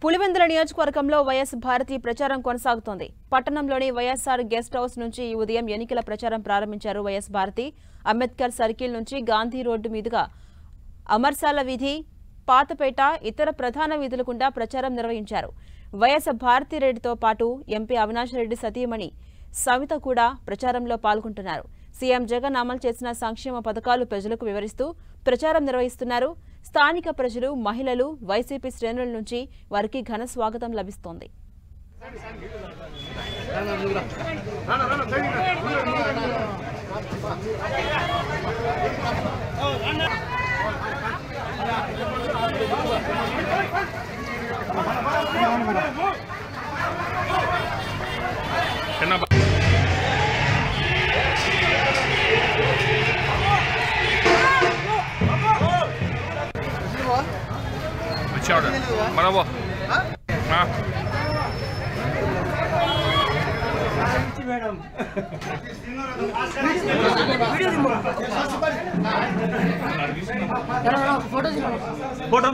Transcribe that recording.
పులివెందుల నియోజకవర్గంలో వైఎస్ భారతి ప్రచారం కొనసాగుతోంది. పట్టణంలోని వైఎస్ఆర్ గెస్ట్ హౌస్ నుంచి ఈ ఉదయం ఎన్నికల ప్రచారం ప్రారంభించారు వైఎస్ భారతి. అంబేద్కర్ సర్కిల్ నుంచి గాంధీ రోడ్డు మీదుగా అమర్సాల వీధి, పాతపేట, ఇతర ప్రధాన వీధుల గుండా ప్రచారం నిర్వహించారు. వైఎస్ భారతిరెడ్డితో పాటు ఎంపీ అవినాష్ రెడ్డి సతీమణి సవిత కూడా ప్రచారంలో పాల్గొంటున్నారు. సీఎం జగన్ అమలు చేసిన సంక్షేమ పథకాలు ప్రజలకు వివరిస్తూ ప్రచారం నిర్వహిస్తున్నారు. స్థానిక ప్రజలు, మహిళలు, వైసీపీ శ్రేణుల నుంచి వారికి ఘన స్వాగతం లభిస్తోంది. Mana boh? Nah. Foto.